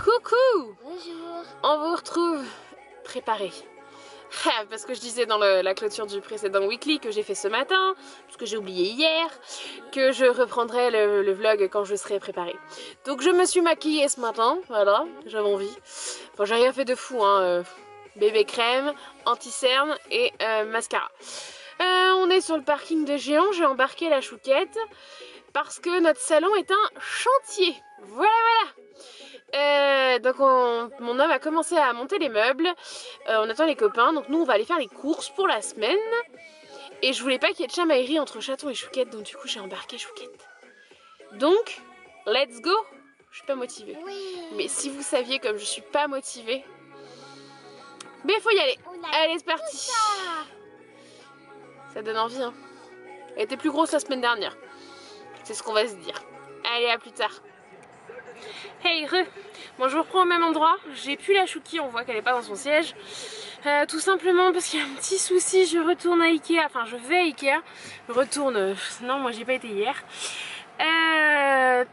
Coucou! Bonjour. On vous retrouve préparé. Parce que je disais dans la clôture du précédent weekly que j'ai fait ce matin, parce que j'ai oublié hier, que je reprendrai le vlog quand je serai préparée. Donc je me suis maquillée ce matin, voilà, j'avais envie. Enfin j'ai rien fait de fou, hein. Bébé crème, anti-cerne et mascara. On est sur le parking de Géant, j'ai embarqué la chouquette parce que notre salon est un chantier. Voilà, voilà. Donc mon homme a commencé à monter les meubles, on attend les copains, donc nous on va aller faire les courses pour la semaine. Et je voulais pas qu'il y ait de chamaillerie entre chaton et chouquette, donc du coup j'ai embarqué chouquette. Donc, let's go. Je suis pas motivée. Oui. Mais si vous saviez comme je suis pas motivée, mais il faut y aller. Allez c'est parti. Ça donne envie hein. Elle était plus grosse la semaine dernière. C'est ce qu'on va se dire. Allez à plus tard. Hey re. Bon je vous reprends au même endroit. J'ai plus la chouki, on voit qu'elle est pas dans son siège. Tout simplement parce qu'il y a un petit souci. Je retourne à Ikea. Enfin je vais à Ikea. Je retourne. Non moi j'ai pas été hier.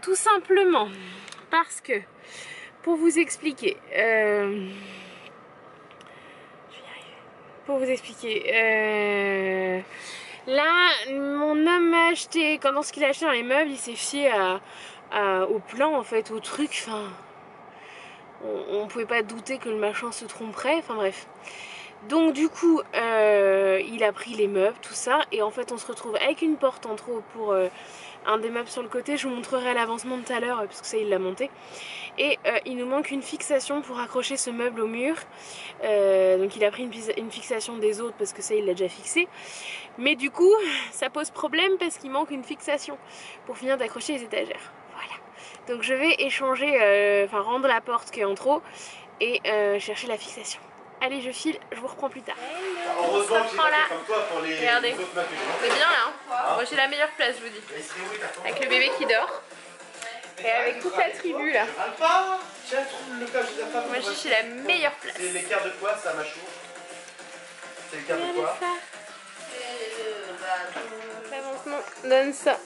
Tout simplement parce que pour vous expliquer. Pour vous expliquer. Là, mon homme a acheté, quand ce qu'il a acheté dans les meubles, il s'est fié au plan en fait, au truc. Enfin, on pouvait pas douter que le machin se tromperait. Enfin bref. Donc du coup, il a pris les meubles, tout ça, et en fait, on se retrouve avec une porte en trop pour un des meubles sur le côté. Je vous montrerai à l'avancement de tout à l'heure, puisque ça il l'a monté. Et il nous manque une fixation pour accrocher ce meuble au mur. Donc il a pris une fixation des autres parce que ça il l'a déjà fixé. Mais du coup ça pose problème parce qu'il manque une fixation pour finir d'accrocher les étagères. Voilà. Donc je vais échanger, enfin rendre la porte qui est en trop et chercher la fixation. Allez je file, je vous reprends plus tard. Heureusement que j'ai pas fait comme toi pour les Regardez. autres maquillettes. C'est bien là hein. Moi j'ai la meilleure place je vous dis. Avec le bébé qui dort. Et avec toute la tribu là. Tiens, trouve le cas de la femme. Moi j'ai la meilleure place. C'est l'écart de quoi ça, Machou? C'est l'écart de quoi? L'avancement donne ça.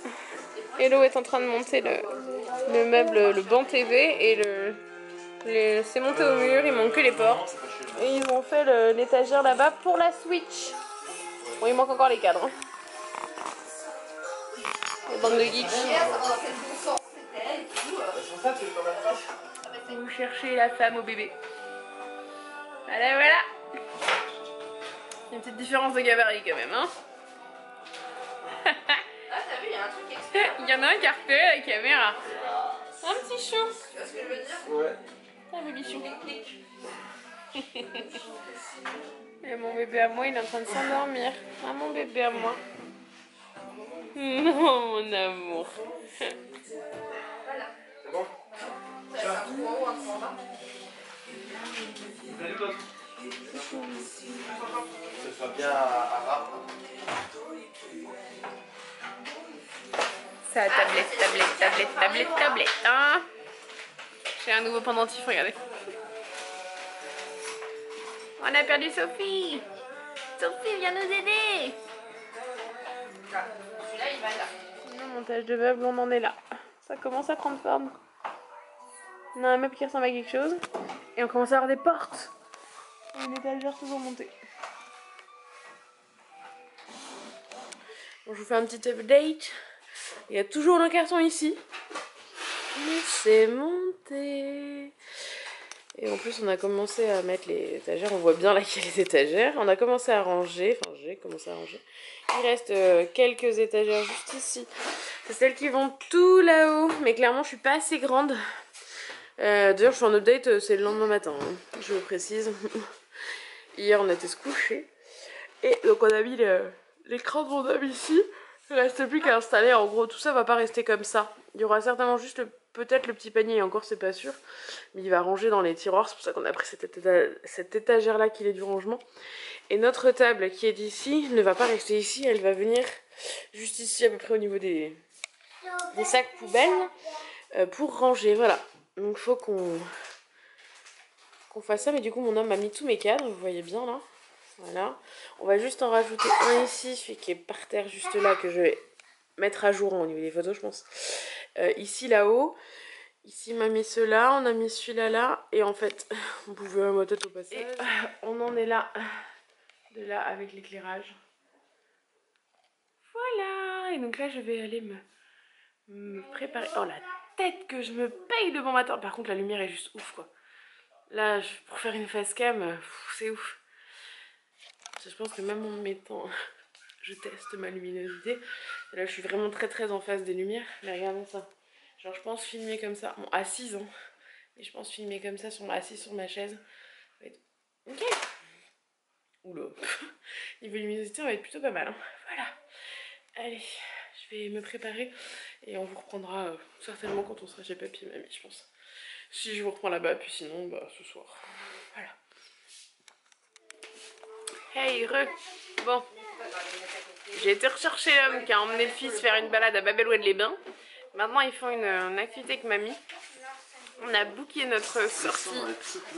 Hello est en train de monter le meuble, le banc TV et c'est monté au mur, il manque que les portes. Et ils ont fait l'étagère là-bas pour la Switch. Bon, il manque encore les cadres. Les bandes de geeks. Vous cherchez la femme au bébé. Voilà, voilà. Il y a une petite différence de gabarit quand même, hein. Ah t'as vu, il y a un truc exprès. Il y en a un qui a repéré la caméra. Un petit chou. Tu vois ce que je veux dire? Ouais. Un bébé chou. Et mon bébé à moi, il est en train de s'endormir. Ah mon bébé à moi. Non mon amour. C'est bon? Ça va tout en haut, un tout en bas. Salut l'autre. Que ce soit bien arabe. Ça, tablette, hein. J'ai un nouveau pendentif, regardez. On a perdu Sophie. Sophie, viens nous aider. Celui-là il va là. Le montage de meubles, on en est là. Ça commence à prendre forme. On a un meuble qui ressemble à quelque chose. Et on commence à avoir des portes. Et une étagère toujours montée. Bon, je vous fais un petit update. Il y a toujours le carton ici. Mais c'est monté. Et en plus on a commencé à mettre les étagères. On voit bien là qu'il y a les étagères. On a commencé à ranger. Enfin j'ai commencé à ranger. Il reste quelques étagères juste ici. C'est celles qui vont tout là-haut. Mais clairement je suis pas assez grande. D'ailleurs je suis en update, c'est le lendemain matin. Hein, je le précise. Hier on était se coucher. Et donc on a mis l'écran de mon homme ici. Il ne reste plus qu'à installer. En gros tout ça va pas rester comme ça. Il y aura certainement juste peut-être le petit panier, et encore c'est pas sûr. Mais il va ranger dans les tiroirs. C'est pour ça qu'on a pris cette étagère là qui est du rangement. Et notre table qui est d'ici ne va pas rester ici. Elle va venir juste ici à peu près au niveau des sacs poubelles pour ranger. Voilà. Donc il faut qu'on fasse ça. Mais du coup mon homme a mis tous mes cadres. Vous voyez bien là. Voilà. On va juste en rajouter un ici. Celui qui est par terre juste là que je vais mettre à jour hein, au niveau des photos je pense. Ici là-haut. Ici, m'a mis ceux-là, on a mis celui-là là. Et en fait, on pouvait voir ma tête au passage. Et on en est là, de là avec l'éclairage. Voilà. Et donc là, je vais aller me préparer. Oh, la tête que je me paye devant ma tente. Par contre, la lumière est juste ouf, quoi. Là, pour faire une face cam, c'est ouf. Je pense que même en me mettant, je teste ma luminosité. Et là, je suis vraiment très en face des lumières. Mais regardez ça. Genre, je pense filmer comme ça. Bon, assise, hein. Mais je pense filmer comme ça, assise sur ma chaise. Ça va être ok. Oula. Niveau luminosité, on va être plutôt pas mal, hein. Voilà. Allez, je vais me préparer. Et on vous reprendra certainement quand on sera chez papy et mamie, je pense. Si je vous reprends là-bas, puis sinon, bah, ce soir. Voilà. Hey, bon. J'ai été rechercher l'homme qui a emmené le fils faire une balade à Babel-Oued-les-Bains. Maintenant, ils font une activité avec mamie. On a booké notre sortie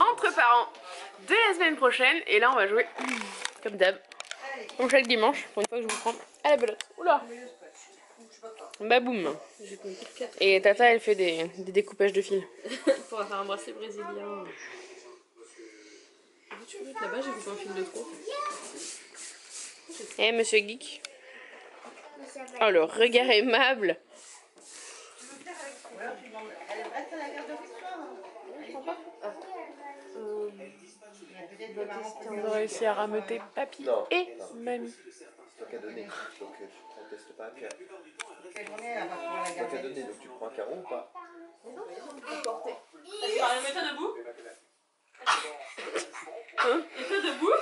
entre parents de la semaine prochaine. Et là, on va jouer, comme d'hab, comme chaque dimanche, pour une fois que je vous prends, à la belote. Oula! Baboum! Et Tata, elle fait des découpages de fils. Pour faire un bracelet brésilien. Tu veux être là-bas, j'ai coupé un fil de trop. Eh, monsieur Geek. Oh, le regard aimable. On a réussi à rameuter papy et mamie. C'est toi qui as donné, donc on ne teste pas un carreau. C'est toi qui as donné, donc tu prends un carreau ou pas? Tu vas remettre debout? Et toi debout?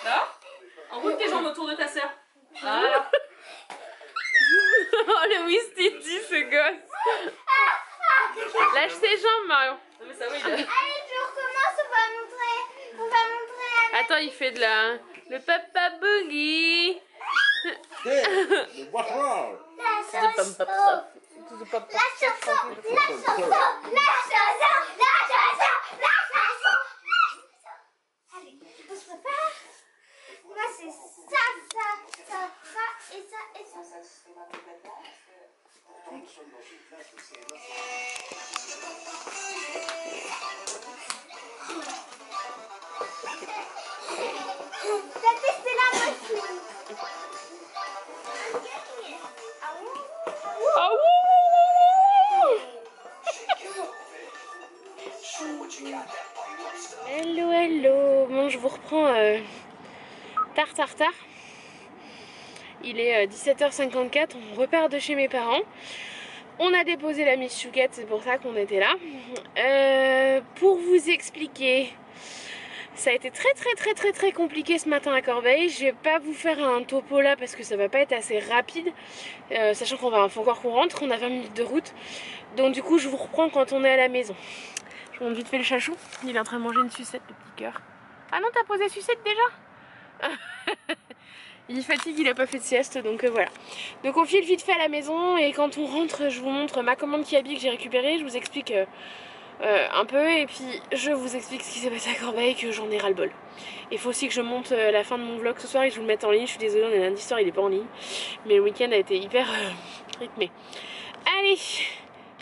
Là? Enroule tes jambes autour de ta sœur. Voilà. Oh, le Wistiti, ce gosse. Lâche ses jambes, Marion. Non mais ça oui, Allez, je recommence, on va montrer Attends, il fait le papa boogie. Le bois la chanson, Allez, on se prépare. Moi, c'est ça, et ça, et ça. T'as testé la machine. Ah, wouh. Hello. Bon, je vous reprends tard. Il est 17h54, on repart de chez mes parents. On a déposé la Miss Chouquette, c'est pour ça qu'on était là. Pour vous expliquer, ça a été très compliqué ce matin à Corbeil. Je vais pas vous faire un topo là parce que ça va pas être assez rapide. Sachant faut encore qu'on rentre, on a 20 minutes de route. Donc du coup je vous reprends quand on est à la maison. Je vous montre vite fait le chachou. Il est en train de manger une sucette, le petit cœur. Ah non, t'as posé sucette déjà? Il fatigue, il a pas fait de sieste, donc voilà. Donc on file vite fait à la maison et quand on rentre, je vous montre ma commande Kiabi que j'ai récupérée. Je vous explique un peu et puis je vous explique ce qui s'est passé à Corbeil, que j'en ai ras le bol. Il faut aussi que je monte la fin de mon vlog ce soir et que je vous le mette en ligne. Je suis désolée, on est lundi soir, il est pas en ligne. Mais le week-end a été hyper rythmé. Allez, je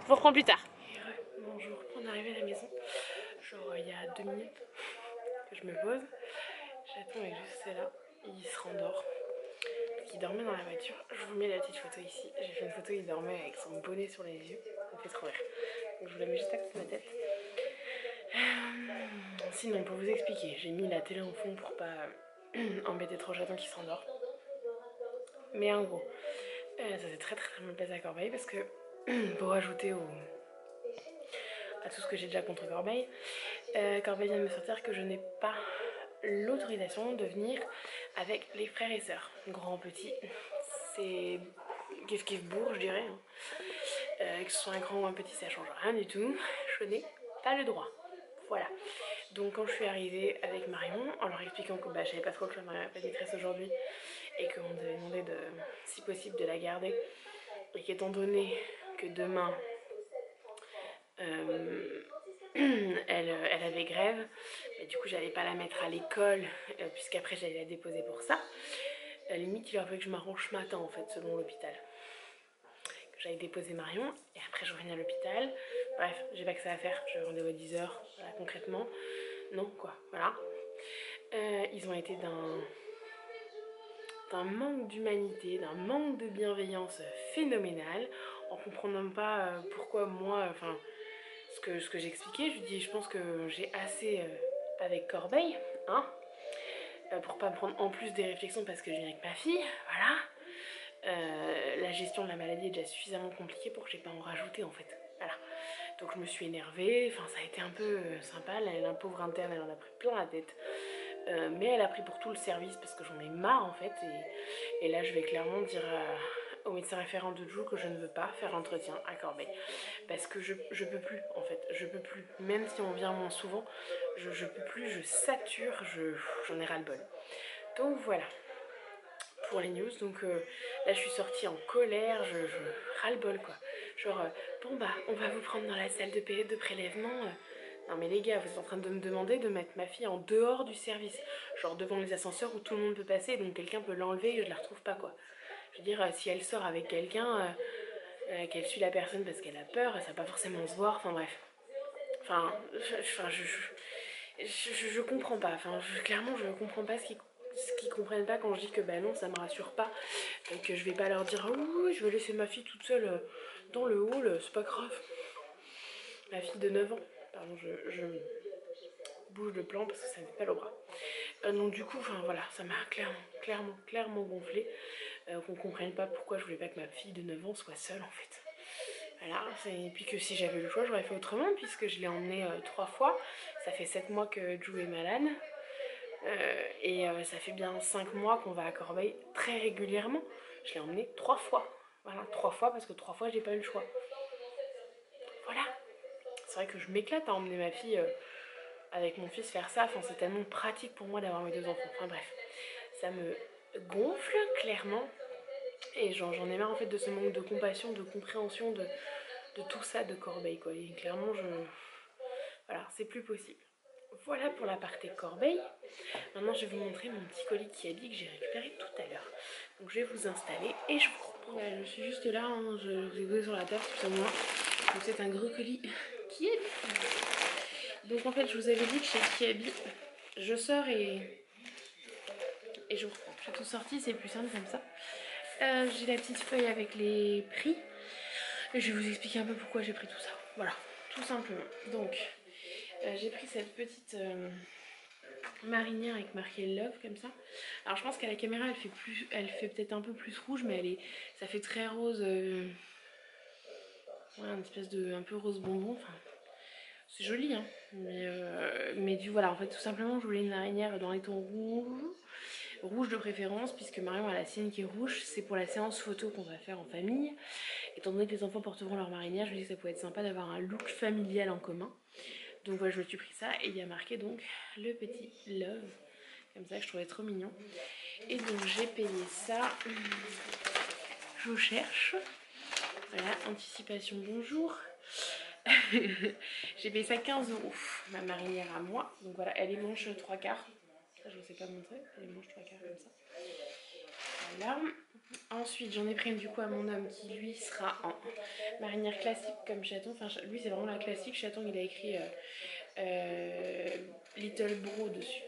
vous reprends plus tard. Bonjour, on est arrivé à la maison. Genre il y a 2 minutes que je me pose. J'attends avec juste celle-là. Il se rendort. Il dormait dans la voiture. Je vous mets la petite photo ici. J'ai fait une photo, il dormait avec son bonnet sur les yeux. Ça me fait trop rire. Donc je vous la mets juste à côté de ma tête. Sinon, pour vous expliquer, j'ai mis la télé en fond pour pas embêter trop J'attends qu'il s'endort. Mais en gros, ça s'est très mal passé à Corbeil parce que pour ajouter à tout ce que j'ai déjà contre Corbeil, Corbeil vient de me sortir que je n'ai pas l'autorisation de venir avec les frères et sœurs, grands, petits. C'est kiff bourre, je dirais. Que ce soit un grand ou un petit, ça change rien du tout. Je n'ai pas le droit. Voilà. Donc quand je suis arrivée avec Marion, en leur expliquant que je savais pas trop que Marion avait pas de maîtresse aujourd'hui et qu'on devait demander si possible de la garder, et qu'étant donné que demain elle avait grève, et du coup j'allais pas la mettre à l'école puisqu'après j'allais la déposer pour ça. À la limite il aurait fallu que je m'arrange ce matin en fait selon l'hôpital. Que j'allais déposer Marion et après je revenais à l'hôpital Bref, j'ai pas que ça à faire, j'ai rendez-vous à 10h, voilà, concrètement. Non, quoi, voilà. Ils ont été d'un manque d'humanité, d'un manque de bienveillance phénoménal, en comprenant pas pourquoi moi, enfin, ce que j'expliquais, je lui dis, je pense que j'ai assez avec Corbeil, hein, pour pas me prendre en plus des réflexions parce que je viens avec ma fille, voilà. La gestion de la maladie est déjà suffisamment compliquée pour que j'ai pas en rajouter en fait, voilà. Donc je me suis énervée, enfin ça a été un peu sympa, la pauvre interne elle en a pris plein la tête. Mais elle a pris pour tout le service parce que j'en ai marre en fait et là je vais clairement dire au médecin référent de Jou que je ne veux pas faire l'entretien à Corbeil parce que je peux plus en fait, je peux plus, même si on vient moins souvent, je peux plus, je sature, j'en ai ras le bol. Donc voilà pour les news, donc là je suis sortie en colère, je ras le bol quoi, genre bon bah on va vous prendre dans la salle de prélèvement. Non mais les gars, vous êtes en train de me demander de mettre ma fille en dehors du service, genre devant les ascenseurs où tout le monde peut passer, donc quelqu'un peut l'enlever et je la retrouve pas quoi. Je veux dire, si elle sort avec quelqu'un, qu'elle suit la personne parce qu'elle a peur, ça va pas forcément se voir, enfin bref. Enfin, je comprends pas, enfin clairement je comprends pas ce qu'ils comprennent pas quand je dis que bah non ça me rassure pas, et que je vais pas leur dire oh, je vais laisser ma fille toute seule dans le hall, c'est pas grave. Ma fille de 9 ans, pardon je bouge de plan parce que ça me fait pas le bras. Donc du coup, enfin voilà, ça m'a clairement gonflé, qu'on comprenne pas pourquoi je voulais pas que ma fille de 9 ans soit seule en fait. Voilà, et puis que si j'avais le choix, j'aurais fait autrement puisque je l'ai emmenée 3 fois. Ça fait 7 mois que Jou est malade. Et ça fait bien 5 mois qu'on va à Corbeil très régulièrement. Je l'ai emmenée 3 fois. Voilà, 3 fois parce que 3 fois j'ai pas eu le choix. Voilà. C'est vrai que je m'éclate à emmener ma fille avec mon fils faire ça. Enfin, c'est tellement pratique pour moi d'avoir mes 2 enfants. Enfin bref, ça me gonfle clairement. Et j'en ai marre en fait de ce manque de compassion, de compréhension de tout ça de Corbeil quoi. Et clairement, voilà, c'est plus possible. Voilà pour la partie Corbeil. Maintenant, je vais vous montrer mon petit colis Kiabi que j'ai récupéré tout à l'heure. Donc, je vais vous installer et je vous reprends. Voilà, je suis juste là, hein, je vous ai posé sur la table, tout ça moi. Donc, c'est un gros colis Kiabi. Donc, en fait, je vous avais dit que chez Kiabi, je sors et je reprends. J'ai tout sorti, c'est plus simple comme ça. J'ai la petite feuille avec les prix. Et je vais vous expliquer un peu pourquoi j'ai pris tout ça. Voilà, tout simplement. Donc, j'ai pris cette petite marinière avec marqué Love comme ça. Alors je pense qu'à la caméra elle fait peut-être un peu plus rouge, mais ça fait très rose, ouais, une espèce de un peu rose bonbon. Enfin, c'est joli hein, mais voilà, en fait tout simplement je voulais une marinière dans les tons rouge de préférence, puisque Marion a la sienne qui est rouge. C'est pour la séance photo qu'on va faire en famille. Étant donné que les enfants porteront leur marinière, je me dis que ça pourrait être sympa d'avoir un look familial en commun. Donc voilà, je me suis pris ça et il y a marqué donc le petit Love, comme ça que je trouvais trop mignon. Et donc j'ai payé ça, je cherche, voilà, anticipation bonjour. J'ai payé ça 15 €, ma marinière à moi. Donc voilà, elle est manche 3/4. Ça je ne sais pas montrer, elle est manche 3/4 comme ça. Voilà. Ensuite j'en ai pris une du coup à mon homme qui lui sera en marinière classique comme chaton. Enfin lui c'est vraiment la classique, chaton il a écrit Little Bro dessus.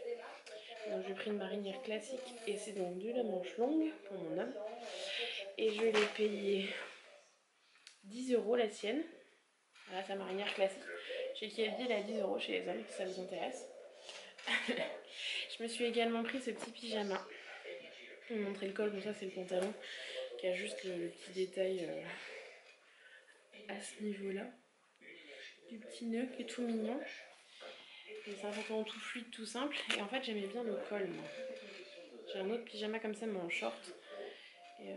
Donc j'ai pris une marinière classique et c'est donc de la manche longue pour mon homme. Et je l'ai payé 10 € la sienne. Voilà sa marinière classique. Chez Kiabi elle a 10 € chez les hommes si ça vous intéresse. Je me suis également pris ce petit pyjama. Je vais vous montrer le col, comme ça c'est le pantalon qui a juste le petit détail à ce niveau là. Du petit nœud qui est tout mignon. C'est un pantalon tout fluide, tout simple. Et en fait j'aimais bien le col moi. J'ai un autre pyjama comme ça mais en short. Et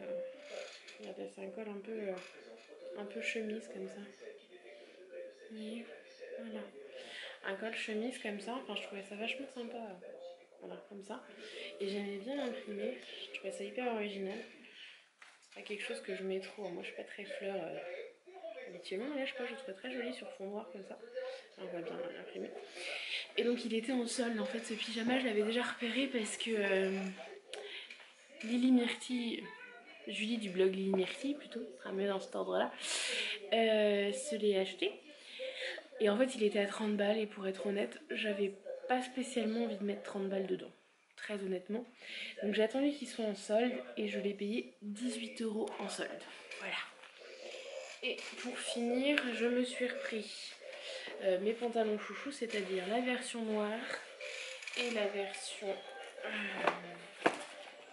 regardez, c'est un col un peu chemise comme ça. Et voilà. Un col chemise comme ça. Enfin je trouvais ça vachement sympa. Voilà, comme ça. Et j'aimais bien l'imprimer. Je trouvais ça hyper original. C'est pas quelque chose que je mets trop. Moi je suis pas très fleur habituellement. Mais là je sais pas, je le trouvais très joli sur fond noir comme ça. On va bien l'imprimer. Et donc il était en solde en fait ce pyjama. Je l'avais déjà repéré parce que Lily Myrtille, Julie du blog Lily Myrtille plutôt, sera mieux dans cet ordre là, se l'est acheté. Et en fait il était à 30 balles et pour être honnête j'avais pas spécialement envie de mettre 30 balles dedans, très honnêtement. Donc j'ai attendu qu'il soit en solde et je l'ai payé 18 € en solde. Voilà. Et pour finir je me suis repris mes pantalons chouchou, c'est-à-dire la version noire et la version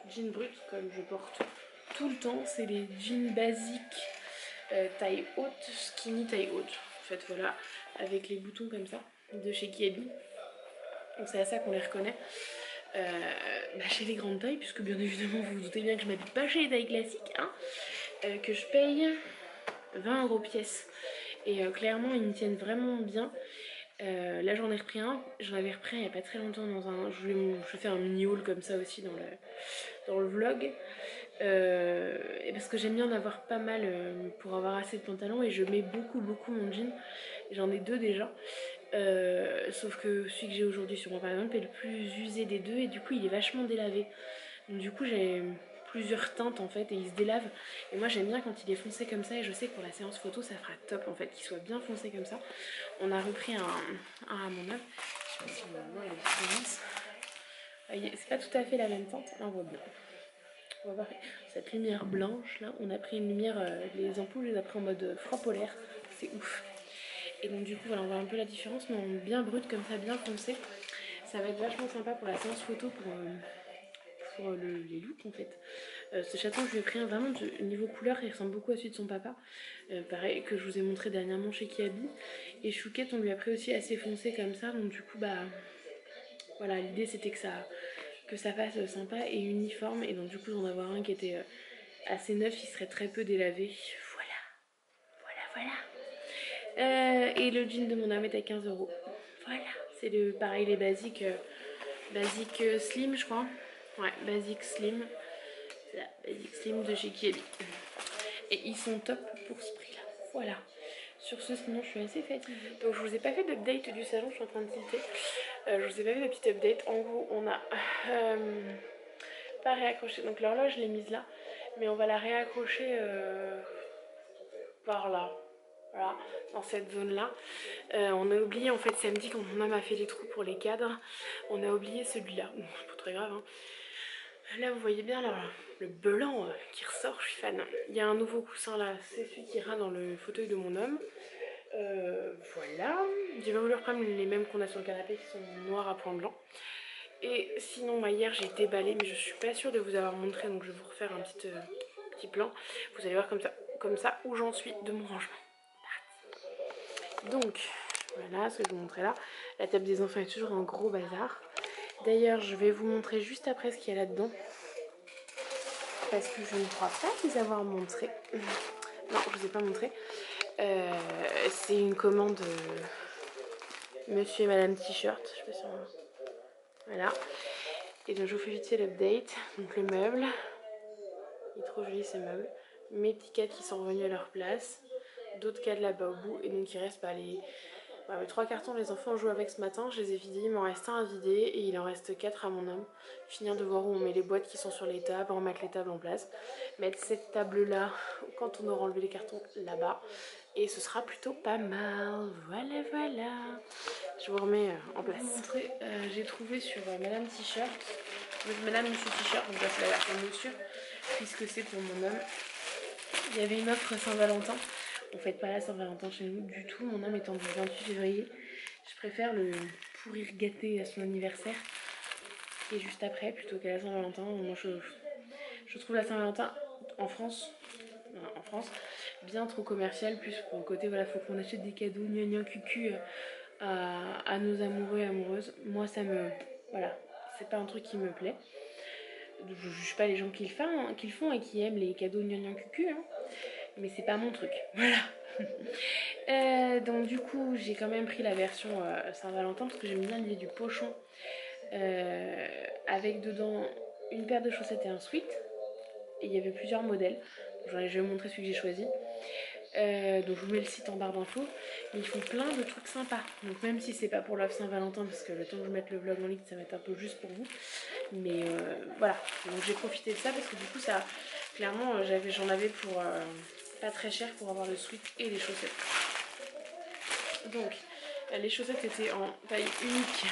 jean brut comme je porte tout le temps. C'est les jeans basiques taille haute, skinny taille haute. En fait voilà, avec les boutons comme ça de chez Kiabi. Donc c'est à ça qu'on les reconnaît. Chez les grandes tailles, puisque bien évidemment vous vous doutez bien que je m'habille pas chez les tailles classiques, hein, que je paye 20 € pièce. Et clairement ils me tiennent vraiment bien. Là j'en ai repris un, j'en avais repris il n'y a pas très longtemps dans un... Je fais un mini haul comme ça aussi dans le vlog. Et parce que j'aime bien en avoir pas mal pour avoir assez de pantalons et je mets beaucoup mon jean. J'en ai 2 déjà. Sauf que celui que j'ai aujourd'hui sur moi par exemple est le plus usé des 2 et du coup il est vachement délavé. Donc du coup j'ai plusieurs teintes en fait et il se délave. Et moi j'aime bien quand il est foncé comme ça et je sais que pour la séance photo ça fera top en fait qu'il soit bien foncé comme ça. On a repris un à mon œuvre. Je sais pas si on voit la différence. C'est pas tout à fait la même teinte, là on voit bien. On va voir cette lumière blanche là, on a pris une lumière, les ampoules je les ai pris en mode froid polaire, c'est ouf. Et donc du coup voilà on voit un peu la différence mais en bien brut comme ça, bien foncé. Ça va être vachement sympa pour la séance photo pour les looks en fait. Ce chaton je lui ai pris un vraiment de niveau couleur, il ressemble beaucoup à celui de son papa. Pareil que je vous ai montré dernièrement chez Kiabi. Et Chouquette on lui a pris aussi assez foncé comme ça, donc du coup bah voilà l'idée c'était que ça fasse sympa et uniforme. Et donc du coup d'en avoir un qui était assez neuf, il serait très peu délavé. Voilà. Et le jean de mon âme est à 15 €. Voilà, c'est pareil les basiques slim je crois. Ouais, basique slim. C'est la basique slim de chez Kiabi. Et ils sont top pour ce prix là. Voilà. Sur ce, sinon je suis assez fatiguée. Donc je vous ai pas fait d'update du salon, je suis en train de tilter. Je vous ai pas fait de petite update. En gros on a pas réaccroché. Donc l'horloge je l'ai mise là. Mais on va la réaccrocher par là. Voilà, dans cette zone là. On a oublié en fait samedi quand mon âme a fait les trous pour les cadres. On a oublié celui-là. C'est pas très grave hein. Là vous voyez bien le blanc qui ressort, je suis fan. Il y a un nouveau coussin là, c'est celui qui ira dans le fauteuil de mon homme. Voilà, j'ai voulu reprendre les mêmes qu'on a sur le canapé qui sont noirs à point blanc. Et sinon hier j'ai déballé mais je suis pas sûre de vous avoir montré, donc je vais vous refaire un petit plan. Vous allez voir comme ça où j'en suis de mon rangement. Donc voilà ce que je vous montrais là. La table des enfants est toujours un gros bazar. D'ailleurs je vais vous montrer juste après ce qu'il y a là-dedans. Parce que je ne crois pas vous avoir montré. Non, je ne vous ai pas montré. C'est une commande Monsieur et Madame T-shirt. Je sais pas si on... Voilà. Et donc je vous fais vite fait l'update. Donc les meubles. Il est trop joli ces meubles. Mes petits cadres qui sont revenus à leur place. D'autres cadres là-bas au bout. Et donc il reste les 3 cartons, les enfants jouent avec ce matin. Je les ai vidés. Il m'en reste un à vider. Et il en reste 4 à mon homme. Finir de voir où on met les boîtes qui sont sur les tables. Remettre les tables en place. Mettre cette table là quand on aura enlevé les cartons là-bas. Et ce sera plutôt pas mal. Voilà. Je vous remets en place. J'ai trouvé sur Madame T-shirt. Madame Monsieur T-shirt. Donc là c'est la version Monsieur. Puisque c'est pour mon homme. Il y avait une offre Saint-Valentin. On fête pas la Saint-Valentin chez nous du tout. Mon homme étant du 28 février. Je préfère le pourrir gâté à son anniversaire. Et juste après plutôt qu'à la Saint-Valentin. Moi je trouve la Saint-Valentin en France bien trop commercial, plus pour le côté voilà, faut qu'on achète des cadeaux gna cucu à nos amoureux et amoureuses. Moi ça me... voilà, c'est pas un truc qui me plaît. Je juge pas les gens qui le font et qui aiment les cadeaux gna cucu hein. Mais c'est pas mon truc, voilà. Donc du coup j'ai quand même pris la version Saint-Valentin parce que j'aime bien l'idée du pochon avec dedans une paire de chaussettes et un sweat. Et il y avait plusieurs modèles. Je vais vous montrer celui que j'ai choisi. Donc je vous mets le site en barre d'infos. Ils font plein de trucs sympas. Donc même si c'est pas pour l'offre Saint-Valentin, parce que le temps que je mette le vlog en ligne, ça va être un peu juste pour vous. Mais voilà. Donc j'ai profité de ça parce que du coup ça, clairement, j'en avais pour pas très cher pour avoir le sweat et les chaussettes. Donc Les chaussettes étaient en taille unique,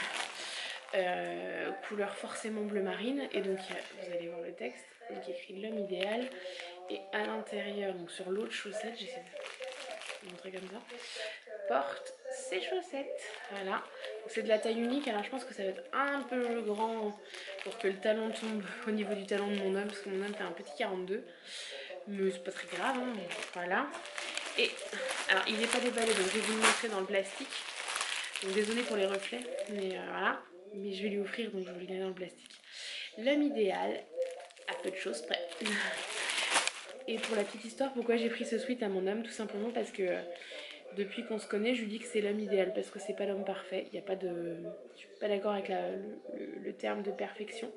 couleur forcément bleu marine. Et donc vous allez voir le texte, donc écrit l'homme idéal. Et à l'intérieur, donc sur l'autre chaussette, j'essaie de montrer comme ça, porte ses chaussettes. Voilà, c'est de la taille unique, alors je pense que ça va être un peu grand pour que le talon tombe au niveau du talon de mon homme, parce que mon homme fait un petit 42, mais c'est pas très grave, hein. Voilà. Et alors il n'est pas déballé, donc je vais vous le montrer dans le plastique, donc désolée pour les reflets, mais voilà, mais je vais lui offrir, donc je vais le garder dans le plastique. L'homme idéal, à peu de choses près. Et pour la petite histoire, pourquoi j'ai pris ce sweat à mon homme, tout simplement parce que depuis qu'on se connaît, je lui dis que c'est l'homme idéal, parce que c'est pas l'homme parfait. Il y a pas de, je suis pas d'accord avec le terme de perfection,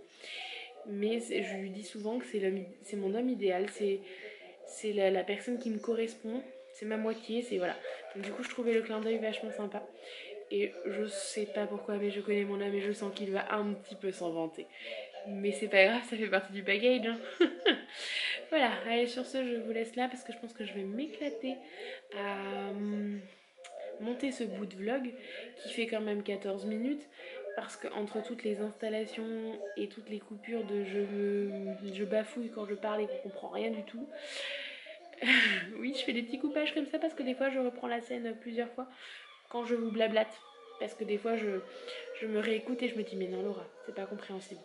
mais je lui dis souvent que c'est mon homme idéal, c'est la personne qui me correspond, c'est ma moitié, c'est voilà. Donc du coup, je trouvais le clin d'œil vachement sympa. Et je sais pas pourquoi, mais je connais mon homme et je sens qu'il va un petit peu s'en vanter. Mais c'est pas grave, ça fait partie du package, hein. Voilà, allez, sur ce, je vous laisse là parce que je pense que je vais m'éclater à monter ce bout de vlog qui fait quand même 14 minutes. Parce qu'entre toutes les installations et toutes les coupures de je bafouille quand je parle et qu'on comprend rien du tout. Oui, je fais des petits coupages comme ça parce que des fois je reprends la scène plusieurs fois quand je vous blablate. Parce que des fois je me réécoute et je me dis mais non Laura, c'est pas compréhensible.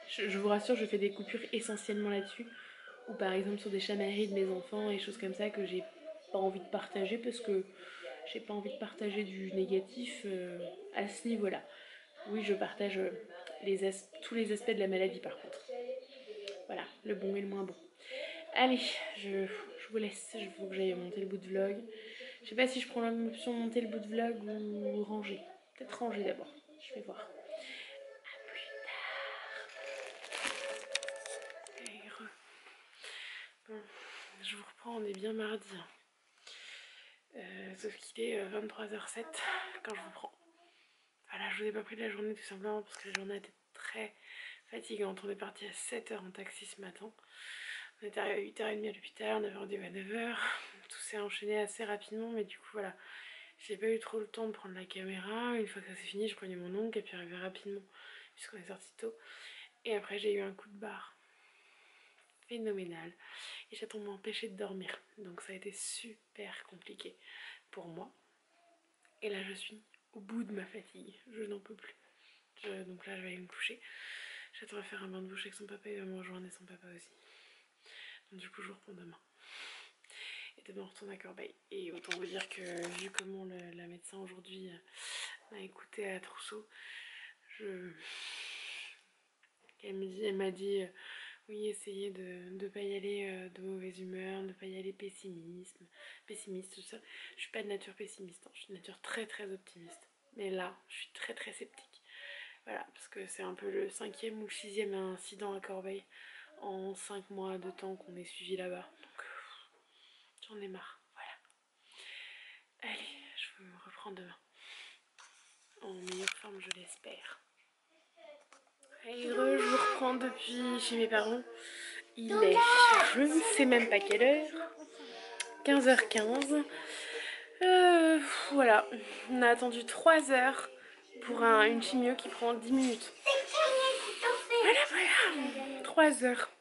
Je vous rassure, je fais des coupures essentiellement là-dessus. Ou par exemple sur des chamailleries de mes enfants et choses comme ça que j'ai pas envie de partager parce que j'ai pas envie de partager du négatif à ce niveau-là. Oui, je partage tous les aspects de la maladie par contre. Voilà, le bon et le moins bon. Allez, je vous laisse, il faut que j'aille monter le bout de vlog. Je sais pas si je prends l'option monter le bout de vlog ou ranger. Peut-être ranger d'abord, je vais voir. Bon, je vous reprends, on est bien mardi. Sauf qu'il est 23h07 quand je vous prends. Voilà, je vous ai pas pris de la journée tout simplement parce que la journée était très fatigante. On est parti à 7h en taxi ce matin. On était arrivé à 8h30 à l'hôpital, on avait rendez-vous à 9h. Tout s'est enchaîné assez rapidement, mais du coup voilà. J'ai pas eu trop le temps de prendre la caméra. Une fois que ça s'est fini, je prenais mon oncle et puis arrivé rapidement puisqu'on est sorti tôt. Et après j'ai eu un coup de barre phénoménal et ça m'a empêché de dormir, donc ça a été super compliqué pour moi. Et là je suis au bout de ma fatigue, je n'en peux plus. Donc là je vais aller me coucher. J'attends faire un bain de bouche avec son papa, il va me rejoindre et son papa aussi. Donc du coup je vous reprends demain. Et demain on retourne à Corbeil. Et autant vous dire que vu comment la médecin aujourd'hui m'a écouté à Trousseau, elle m'a dit oui, essayez de ne pas y aller de mauvaise humeur, de ne pas y aller pessimiste, tout ça. Je suis pas de nature pessimiste, hein. Je suis de nature très très optimiste. Mais là, je suis très très sceptique. Voilà, parce que c'est un peu le 5e ou le 6e incident à Corbeil en 5 mois de temps qu'on est suivi là-bas. Donc j'en ai marre, voilà. Allez, je me reprends demain. En meilleure forme, je l'espère. Et je vous reprends depuis chez mes parents. Il est, je ne sais même pas quelle heure, 15h15. Voilà, on a attendu 3 heures pour une chimio qui prend 10 minutes. Voilà, 3 heures.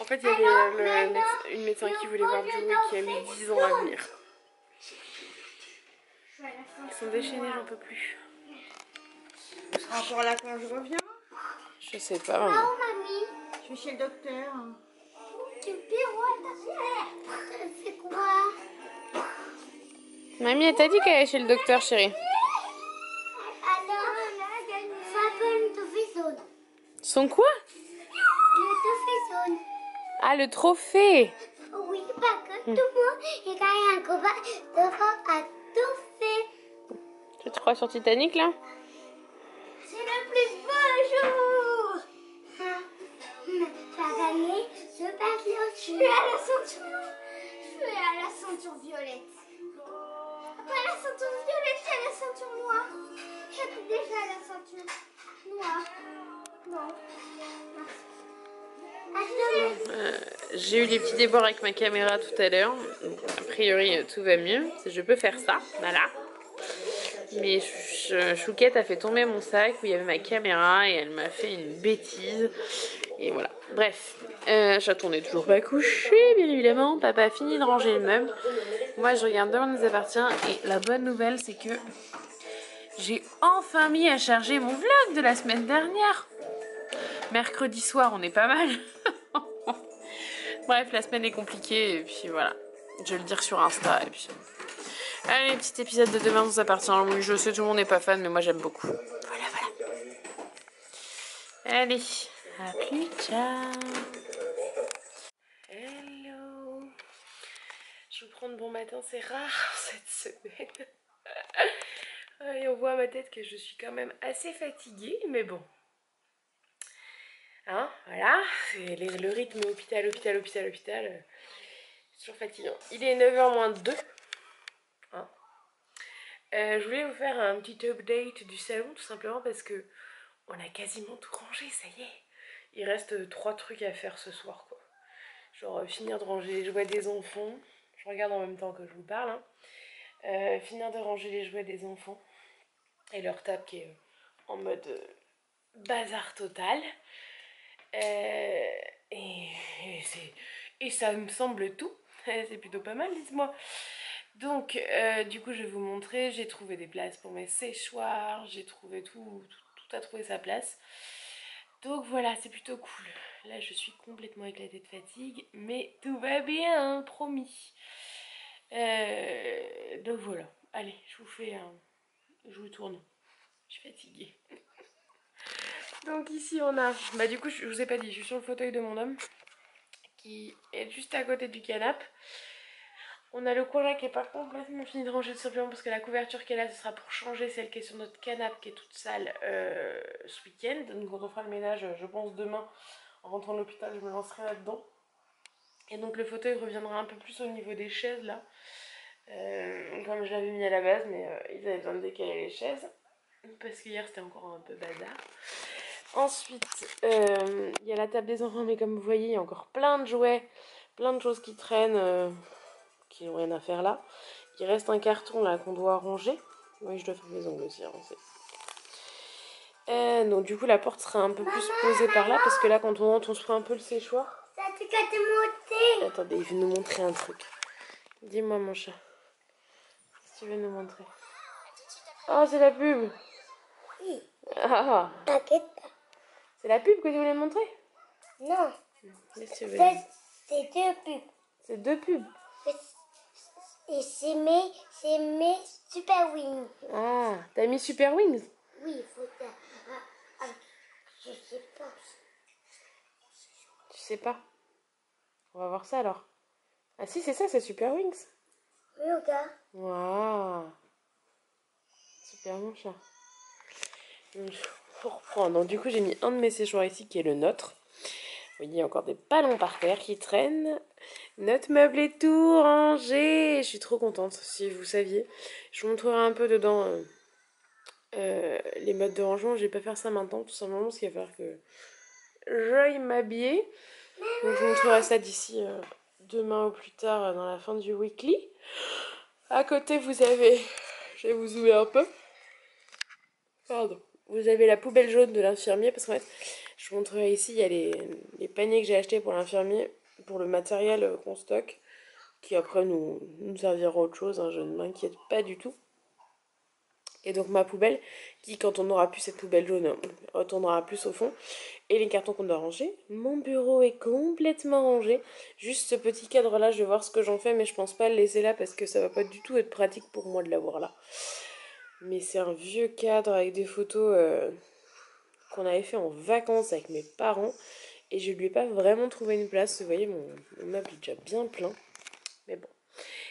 En fait, il y avait une médecin qui voulait voir Joe et qui a mis 10 ans à venir. Ils sont déchaînés, j'en peux plus. Tu seras encore là quand je reviens? Je sais pas, maman. Mamie, Je suis chez le docteur. tu pirouettes. C'est quoi? Mamie, elle t'a dit qu'elle allait chez le docteur, chérie. Alors, ça s'appelle le toffee. Son quoi? Le toffee. Ah, le trophée. Oui, parce que tout le monde, et quand il y a un combat, de fois à tout fait. Tu te crois sur Titanic, là? C'est le plus beau jour. Tu as gagné ce papier. Je suis à la ceinture. Je suis à la ceinture violette. Après la ceinture violette, il y a la ceinture noire. J'étais déjà à la ceinture noire. Bon, merci. J'ai eu les petits déboires avec ma caméra tout à l'heure. A priori, tout va mieux. Je peux faire ça, voilà. Mais Chouquette a fait tomber mon sac où il y avait ma caméra et elle m'a fait une bêtise. Et voilà. Bref, Chaton n'est toujours pas couché, bien évidemment. Papa a fini de ranger le meuble. Moi, je regarde Demain nous appartient. Et la bonne nouvelle, c'est que j'ai enfin mis à charger mon vlog de la semaine dernière. Mercredi soir, on est pas mal. Bref, la semaine est compliquée et puis voilà. Je vais le dire sur Insta et puis... Allez, petit épisode de Demain nous appartient. Oui, je sais, tout le monde n'est pas fan, mais moi j'aime beaucoup. Voilà, voilà. Allez, à plus, ciao. Hello. Je vous prends de bon matin, c'est rare cette semaine. Et on voit à ma tête que je suis quand même assez fatiguée, mais bon. Hein, voilà, c'est le rythme hôpital, c'est toujours fatigant. Il est 9h moins 2. Hein. Je voulais vous faire un petit update du salon, tout simplement parce que on a quasiment tout rangé, ça y est. Il reste 3 trucs à faire ce soir, quoi. Genre finir de ranger les jouets des enfants. Je regarde en même temps que je vous parle. Hein. Finir de ranger les jouets des enfants. Et leur table qui est en mode bazar total. Et ça me semble tout. C'est plutôt pas mal, dites-moi. Donc, du coup, je vais vous montrer. J'ai trouvé des places pour mes séchoirs. J'ai trouvé tout a trouvé sa place. Donc voilà, c'est plutôt cool. Là, je suis complètement éclatée de fatigue. Mais tout va bien, hein, promis. Donc voilà. Allez, je vous fais un... Je vous tourne. Je suis fatiguée. Donc ici on a, bah du coup je vous ai pas dit, je suis sur le fauteuil de mon homme qui est juste à côté du canapé. On a le coin là qui est pas complètement fini de ranger tout simplement parce que la couverture qui est là ce sera pour changer celle qui est sur notre canapé qui est toute sale ce week-end. Donc quand on fera le ménage, je pense demain en rentrant de l'hôpital je me lancerai là-dedans. Et donc le fauteuil reviendra un peu plus au niveau des chaises là. Comme je l'avais mis à la base, mais ils avaient besoin de décaler les chaises. Parce qu'hier c'était encore un peu bazar. Ensuite, il y a la table des enfants, mais comme vous voyez, il y a encore plein de jouets, plein de choses qui traînent, qui n'ont rien à faire là. Il reste un carton là qu'on doit ranger. Oui, je dois faire mes ongles aussi, hein, donc du coup, la porte sera un peu plus posée par là, parce que là, quand on rentre, on se prend un peu le séchoir. Ça te casse monter. Attendez, il veut nous montrer un truc. Dis-moi, mon chat. Qu'est-ce que tu veux nous montrer? Oh, c'est la pub. Oui. Ah, T'inquiète pas. c'est la pub que tu voulais me montrer? Non. Qu'est-ce que tu veux? C'est 2 pubs. C'est 2 pubs. Et c'est mes Super Wings. Ah, t'as mis Super Wings? Oui, faut ça. Je sais pas. Tu sais pas? On va voir ça alors. Ah si, c'est ça, c'est Super Wings. Oui, regarde. Waouh. Super mon chat. Donc, pour reprendre, donc, du coup j'ai mis un de mes séchoirs ici qui est le nôtre. Vous voyez, il y a encore des ballons par terre qui traînent. Notre meuble est tout rangé. Je suis trop contente, si vous saviez. Je vous montrerai un peu dedans les modes de rangement. Je vais pas faire ça maintenant, tout simplement parce qu'il va falloir que j'aille m'habiller. Donc je vous montrerai ça d'ici demain ou plus tard dans la fin du weekly. À côté vous avez, je vais vous zoomer un peu. Pardon. Vous avez la poubelle jaune de l'infirmier parce qu'en fait, je vous montrerai ici, il y a les paniers que j'ai achetés pour l'infirmier, pour le matériel qu'on stocke, qui après nous servira à autre chose, hein, je ne m'inquiète pas du tout. Et donc ma poubelle, qui quand on n'aura plus cette poubelle jaune, retournera plus au fond. Et les cartons qu'on doit ranger. Mon bureau est complètement rangé. Juste ce petit cadre là, je vais voir ce que j'en fais, mais je pense pas le laisser là parce que ça va pas du tout être pratique pour moi de l'avoir là. Mais c'est un vieux cadre avec des photos qu'on avait fait en vacances avec mes parents. Et je lui ai pas vraiment trouvé une place. Vous voyez, mon meuble est déjà bien plein. Mais bon.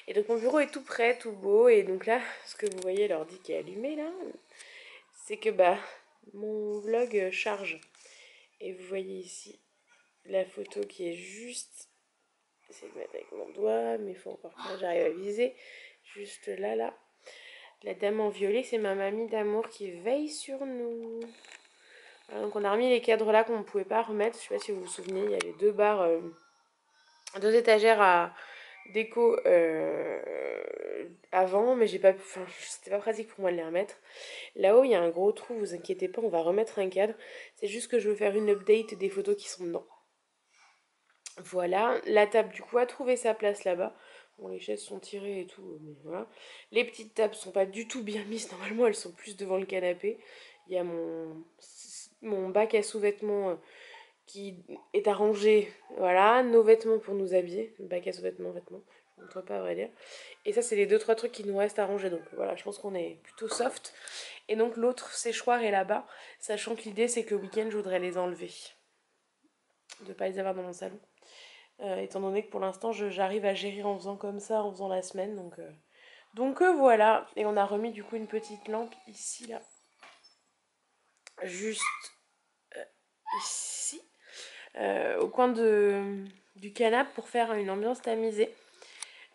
Et donc mon bureau est tout prêt, tout beau. Et donc là, ce que vous voyez, l'ordi qui est allumé là, c'est que bah mon vlog charge. Et vous voyez ici la photo qui est juste... J'essaie de mettre avec mon doigt, mais il faut encore que j'arrive à viser. Juste là, là. La dame en violet, c'est ma mamie d'amour qui veille sur nous. Voilà, donc on a remis les cadres là qu'on ne pouvait pas remettre. Je sais pas si vous vous souvenez, il y avait deux barres, deux étagères à déco avant, mais j'ai pas, enfin, c'était pas pratique pour moi de les remettre. Là-haut, il y a un gros trou, vous inquiétez pas, on va remettre un cadre. C'est juste que je veux faire une update des photos qui sont dedans. Voilà, la table du coup a trouvé sa place là-bas. Bon, les chaises sont tirées et tout, mais voilà. Les petites tables sont pas du tout bien mises, normalement elles sont plus devant le canapé. Il y a mon bac à sous-vêtements qui est arrangé, voilà. Nos vêtements pour nous habiller, bac à sous-vêtements, vêtements, je ne montre pas à vrai dire. Et ça c'est les 2-3 trucs qui nous restent à ranger, donc voilà, je pense qu'on est plutôt soft. Et donc l'autre séchoir est là-bas, sachant que l'idée c'est que le week-end je voudrais les enlever. De pas les avoir dans mon salon. Étant donné que pour l'instant j'arrive à gérer en faisant comme ça, en faisant la semaine, donc voilà. Et on a remis du coup une petite lampe ici là, juste ici, au coin du canapé pour faire une ambiance tamisée.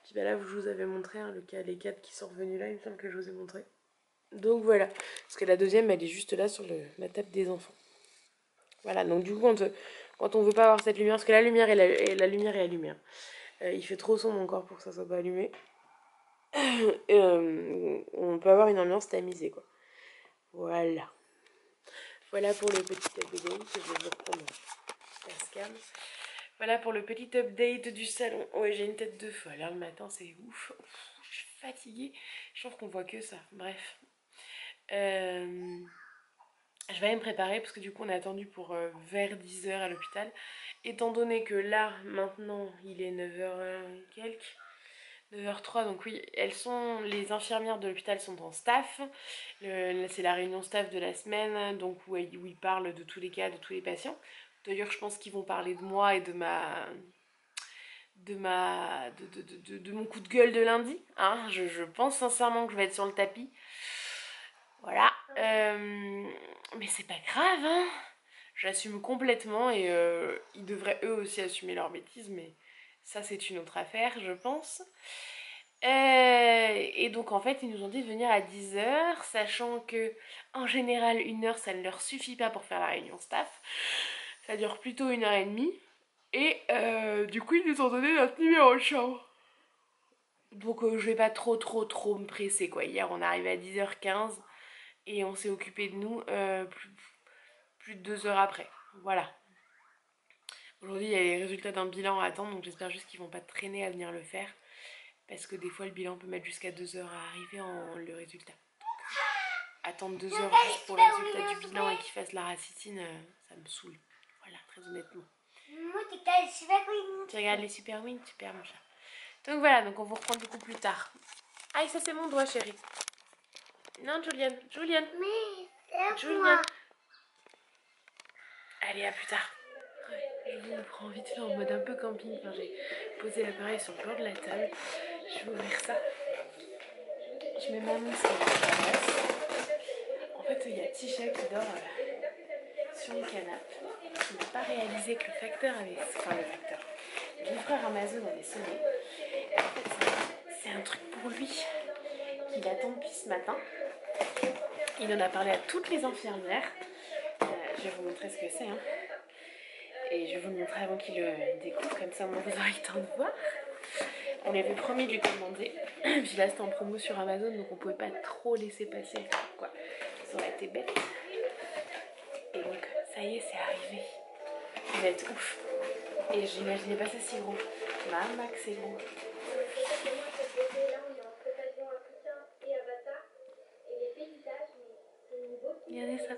Puis bah là je vous avais montré hein, les cadres qui sont revenus là, il me semble que je vous ai montré. Donc voilà, parce que la deuxième elle est juste là sur la table des enfants. Voilà, donc du coup quand on veut pas avoir cette lumière, parce que la lumière la lumière est allumée. Hein. Il fait trop sombre encore pour que ça soit pas allumé. On peut avoir une ambiance tamisée quoi. Voilà. Voilà pour le petit update. Je vais vous reprendre la cam. Voilà pour le petit update du salon. Ouais, j'ai une tête de folle. Hein, le matin, c'est ouf. Je suis fatiguée. Je trouve qu'on voit que ça. Bref. Je vais aller me préparer parce que du coup on a attendu pour vers 10 h à l'hôpital. Étant donné que là, maintenant, il est 9 h quelques. 9h03, donc oui, les infirmières de l'hôpital sont en staff. C'est la réunion staff de la semaine, donc où ils parlent de tous les cas, de tous les patients. D'ailleurs, je pense qu'ils vont parler de moi et de mon coup de gueule de lundi. Hein. Je pense sincèrement que je vais être sur le tapis. Voilà. Mais c'est pas grave, hein. J'assume complètement et ils devraient eux aussi assumer leur bêtise, mais ça c'est une autre affaire, je pense. Et donc en fait ils nous ont dit de venir à 10 h, sachant que en général 1 heure ça ne leur suffit pas pour faire la réunion staff. Ça dure plutôt 1 h 30. Et du coup ils nous ont donné notre numéro de chambre. Donc je vais pas trop me presser quoi. Hier on est arrivé à 10h15 et on s'est occupé de nous plus de 2 heures après. Voilà. Aujourd'hui il y a les résultats d'un bilan à attendre, donc j'espère juste qu'ils vont pas traîner à venir le faire. Parce que des fois le bilan peut mettre jusqu'à 2 heures à arriver le résultat. Donc, attendre 2 heures juste pour le résultat du bilan et qu'ils fassent la racitine, ça me saoule. Voilà, très honnêtement. Moi, tu regardes les Super Wings. Tu regardes les Super Wings, super mon chat. Donc voilà, donc on vous reprend du coup plus tard. Aïe, ça c'est mon doigt chérie. Non Julienne, Mais c'est Julienne. moi. Allez, à plus tard. Je vous prends vite fait en mode un peu camping. Enfin, j'ai posé l'appareil sur le bord de la table. Je vais ouvrir ça. Je mets ma mousse sur la place. En fait, il y a Tisha qui dort sur le canapé. Il n'a pas réalisé que le facteur avait... Enfin, le facteur. Le livreur Amazon avait sonné. En fait, c'est un truc pour lui qu'il attend depuis ce matin. Il en a parlé à toutes les infirmières. Je vais vous montrer ce que c'est. Hein. Et je vais vous le montrer avant qu'il le découvre. Comme ça, au moins, vous aurez le temps de voir. On lui avait promis de lui commander. Puis là, c'était en promo sur Amazon, donc on pouvait pas trop laisser passer le truc, quoi. Ça aurait été bête. Et donc, ça y est, c'est arrivé. Il va être ouf. Et j'imaginais pas ça si gros. Maman, que c'est gros. Regardez ça.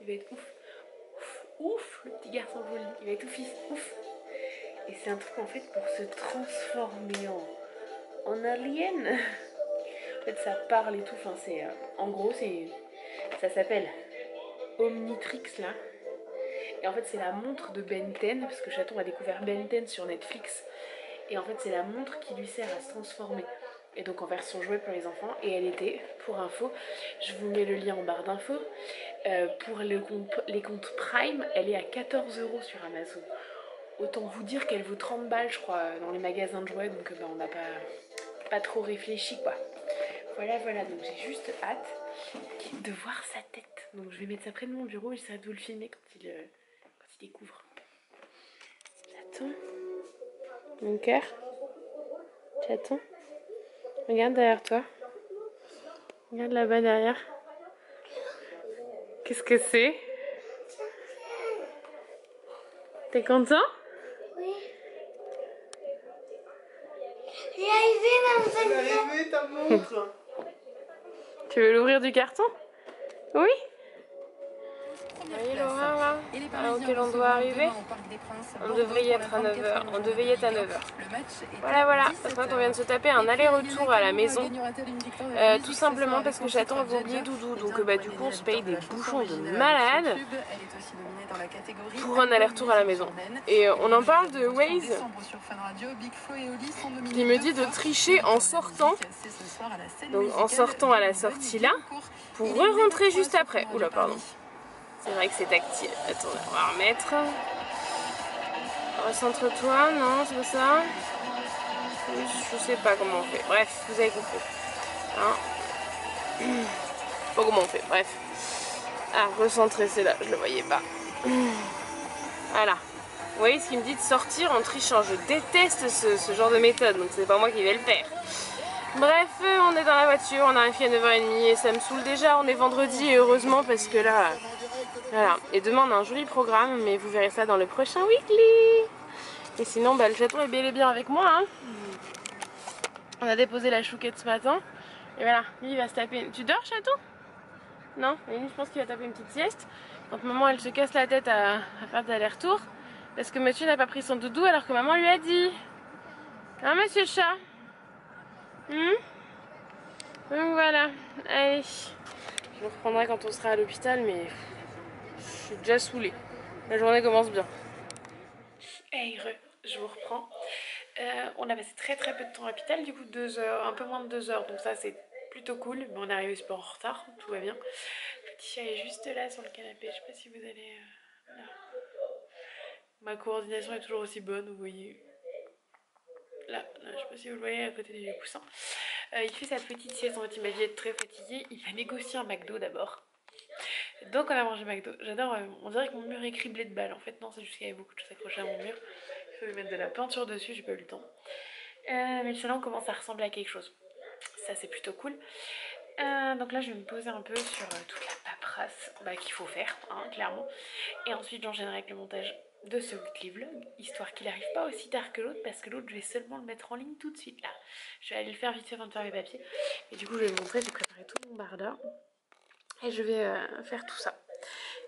Il va être ouf. Ouf, le petit garçon joli. Il va être ouf. Et c'est un truc en fait pour se transformer en alien. En fait ça parle et tout. Enfin, en gros ça s'appelle Omnitrix là. Et en fait c'est la montre de Ben 10. Parce que Chaton a découvert Ben 10 sur Netflix. Et en fait c'est la montre qui lui sert à se transformer. Et donc en version jouet pour les enfants. Et elle était, pour info, je vous mets le lien en barre d'infos. Pour les comptes Prime, elle est à 14 € sur Amazon. Autant vous dire qu'elle vaut 30 balles, je crois, dans les magasins de jouets, donc on n'a pas trop réfléchi, quoi. Voilà, donc j'ai juste hâte de voir sa tête. Donc je vais mettre ça près de mon bureau et j'essaierai de vous le filmer quand il découvre. Chaton. Mon cœur. Chaton. Regarde derrière toi. Regarde là-bas derrière. Qu'est-ce que c'est? T'es content? Oui. J'ai arrivé, maman. Allez, ta montre. Tu veux l'ouvrir du carton? Oui? Voyez Laura là, auquel on doit arriver. On devrait y être à 9h. On devait y être à 9h. Voilà. Parce qu'on vient de se taper un aller-retour à la maison. Tout simplement parce que Chaton avait oublié Doudou. Donc du coup on se paye des bouchons de malade pour un aller-retour à la maison. Et on en parle de Waze. Il me dit de tricher en sortant. Donc en sortant à la sortie là. Pour re-rentrer juste après. Oula pardon. C'est vrai que c'est tactile. Attends, on va remettre. Recentre-toi, non, c'est pas ça. Je sais pas comment on fait. Bref, vous avez compris. Hein, je sais pas comment on fait, bref. Ah, recentrer, c'est là, je le voyais pas. Voilà. Vous voyez ce qu'il me dit de sortir en trichant. Je déteste ce genre de méthode, donc c'est pas moi qui vais le faire. Bref, on est dans la voiture, on arrive à 9h30 et ça me saoule déjà. On est vendredi et heureusement parce que là... Voilà, et demain on a un joli programme, mais vous verrez ça dans le prochain weekly. Et sinon, le chaton est bel et bien avec moi. Hein. On a déposé la chouquette ce matin. Et voilà, lui il va se taper... Tu dors, chaton? Non, et lui je pense qu'il va taper une petite sieste. Donc maman elle se casse la tête à faire des allers-retours. Parce que monsieur n'a pas pris son doudou alors que maman lui a dit. Hein monsieur le chat? Donc voilà, allez. Je vous reprendrai quand on sera à l'hôpital, mais... Je suis déjà saoulée. La journée commence bien. Hey, je vous reprends. On a passé très peu de temps à l'hôpital, du coup 2 heures, un peu moins de 2 heures, donc ça c'est plutôt cool. Mais on est arrivé super en retard, tout va bien. Le petit chat est juste là sur le canapé, je sais pas si vous allez... là. Ma coordination est toujours aussi bonne, vous voyez. Là, je sais pas si vous le voyez à côté du coussin. Il fait sa petite sieste, en fait il m'a dit être très fatigué. Il a négocié un McDo d'abord. Donc on a mangé McDo. J'adore, on dirait que mon mur est criblé de balles. En fait non, c'est juste qu'il y avait beaucoup de choses accrochées à mon mur. Il faut lui mettre de la peinture dessus, j'ai pas eu le temps. Mais le salon commence à ressembler à quelque chose. Ça c'est plutôt cool. Donc là je vais me poser un peu sur toute la paperasse qu'il faut faire, hein, clairement. Et ensuite j'enchaînerai avec le montage de ce weekly vlog, histoire qu'il n'arrive pas aussi tard que l'autre, parce que l'autre je vais seulement le mettre en ligne tout de suite là. Je vais aller le faire vite fait avant de faire mes papiers. Et du coup je vais vous montrer, j'ai préparé tout mon barda. Et je vais faire tout ça.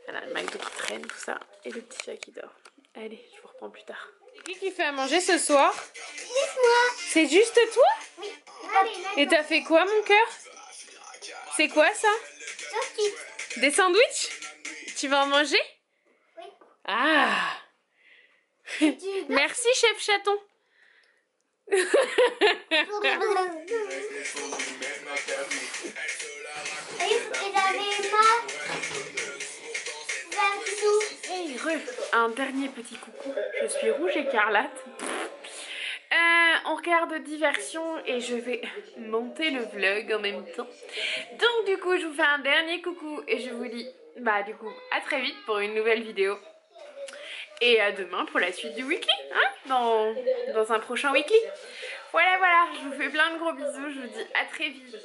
Voilà, le McDo qui traîne, tout ça. Et le petit chat qui dort. Allez, je vous reprends plus tard. C'est qui fait à manger ce soir? C'est moi. C'est juste toi? Oui. Allez, Et t'as fait quoi, mon cœur? C'est quoi ça? Saucisse. Des sandwichs? Tu vas en manger? Oui. Ah. Merci, chef chaton. Hey, un dernier petit coucou. Je suis rouge écarlate. On regarde diversion et je vais monter le vlog en même temps. Donc du coup je vous fais un dernier coucou et je vous dis du coup à très vite pour une nouvelle vidéo. Et à demain pour la suite du weekly, hein, dans un prochain weekly. Voilà, je vous fais plein de gros bisous, je vous dis à très vite.